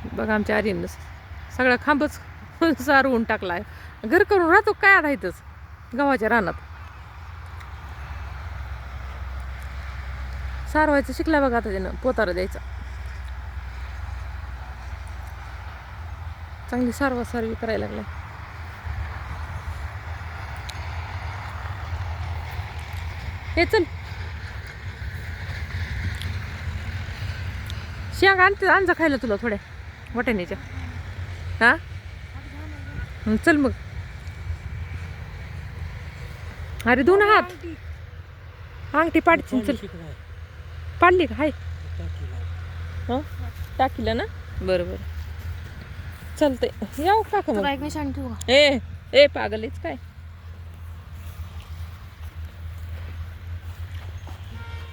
बघा आमच्या आर्यननं सगळा खांबच सारवून टाकला आहे. घर करून राहतो काय आता इथंच गव्हाच्या रानात. सारवायचं शिकला बघा आता त्यानं, पोतारा द्यायचा. चांगली सारवी करायला लागला. हे चल शेंग आणजा खायला तुला थोड्या वाटाण्याच्या. हा चल मग. अरे दोन हात अंगठी पाडची. चल पाडली का? हाय हां टाकीला ना. बरं चालतंय. याव काका मग. ए पागलच काय.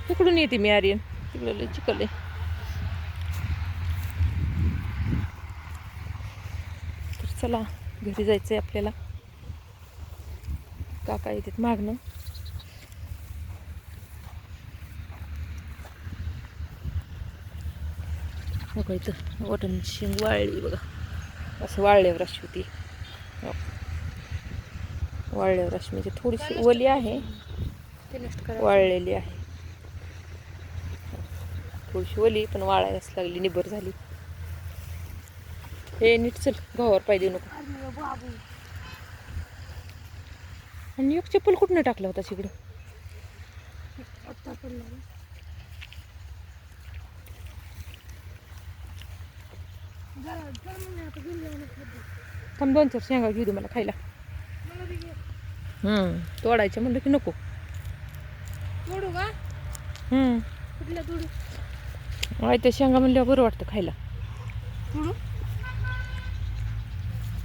तिकडून येते मी आर्यन. तिकडे चिकल आहे. तर चला घरी जायचंय आपल्याला. काका येतात मागणं. बघा इथं वाटाण्याची शेंग वाळली बघा. असं वाळल्यावर अशी होती. वाळल्यावर अशी म्हणजे थोडीशी ओली आहे, वाळलेली आहे. थोडीशी ओली पण वाळायलाच लागली. निबर झाली. हे नीट चल गव्हावर पाय देऊ नको. आणि एक चप्पल कुठनं टाकला होता तिकडं? थांब 2-4 शेंगा घेऊ दे मला खायला. तोडायचं म्हणलं की नको. तोडू का? कुठल्या तोडू? त्या शेंगा म्हणल्यावर बरं वाटतं खायला. तोडू?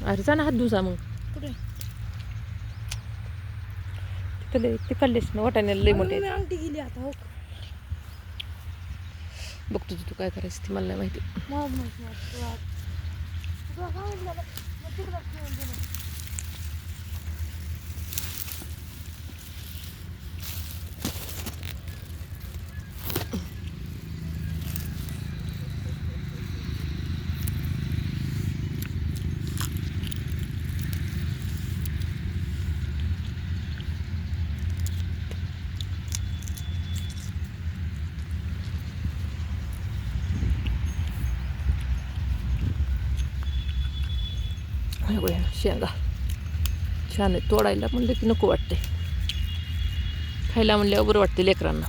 अरे जा ना हात धुजा मग. कुठे? तिथं ते खाल्लेस ना वाटाण्याला लय मोठे. अंगठी गेली आता. हो बघ तुझं तू काय करायचं ते मला नाही माहिती. शेंगा छान आहे. तोडायला म्हणलं की नको वाटते. खायला म्हणल्यावर बरं वाटते लेकरांना.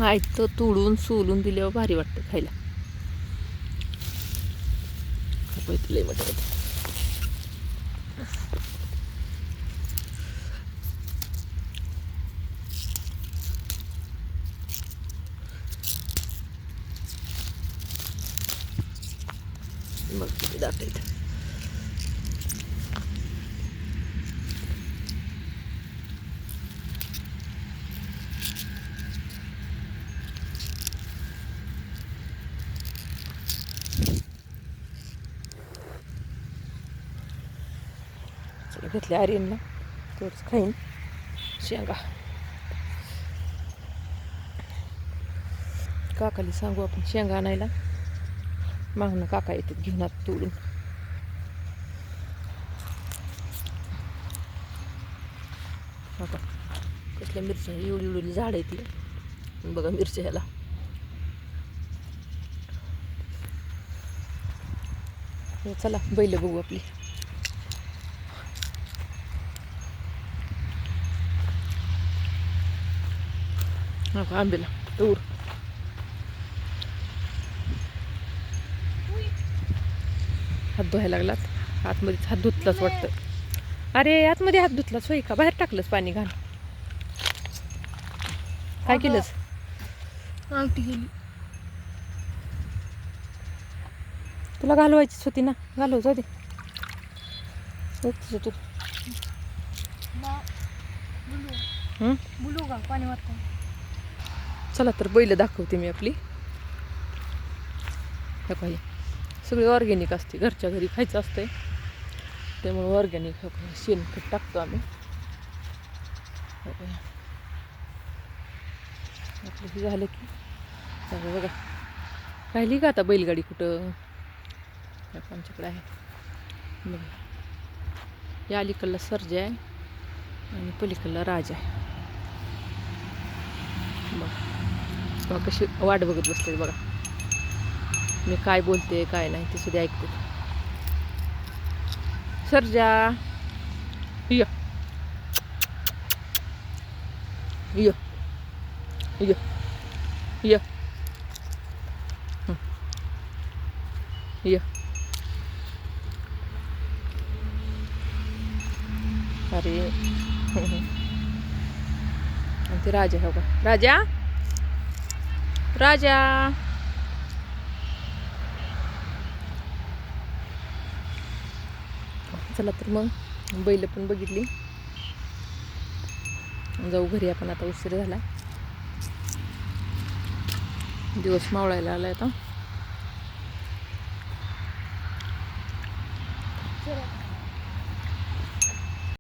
आयतं तोडून सोलून दिल्यावर भारी वाटतं खायला. लय मोठे मग किती दाखवत. घेतले आर्यनला थोडंच खाईन शेंगा. काकाला सांगू आपण शेंगा आणायला. मागणं काका येतात घेऊन आत तोडून. काका कसल्या मिरच्या एवढी झाड आहे ती. बघा मिरच्या ह्याला. चला बैल बघू आपली. आंबेला तूर हात धुवायला लागलात. आतमध्येच हात धुतलाच वाटतं. अरे आतमध्ये हात धुतलाच होय का? बाहेर टाकलंच पाणी घाण. काय केलंस? अंगठी गेली. तुला घालवायचीच होती ना. घालव जाऊ दे. तुझं तू बुलू का पाणी वाटतं. चला तर बैल दाखवते मी आपली. काही सगळी ऑर्गॅनिक असते. घरच्या घरी खायचं असतंय त्यामुळे ऑर्गॅनिक शेणखत टाकतो आम्ही. आपलं हे झालं की बघा राहिली का आता बैलगाडी कुठं. ह्या आमच्याकडे आहे बघ. या अलीकडला सर्जा आहे आणि पलीकडला राजा आहे. बघ कशी वाट बघत बसते बघा, मी काय बोलते काय नाही ते सुद्धा ऐकते. सर्जा य य य य य अरे आणि ते राजा हो का, राजा राजा चला तर मग बैल पण बघितली, जाऊ घरी आपण आता. उशीर झाला, दिवस मावळायला आलाय आता. चला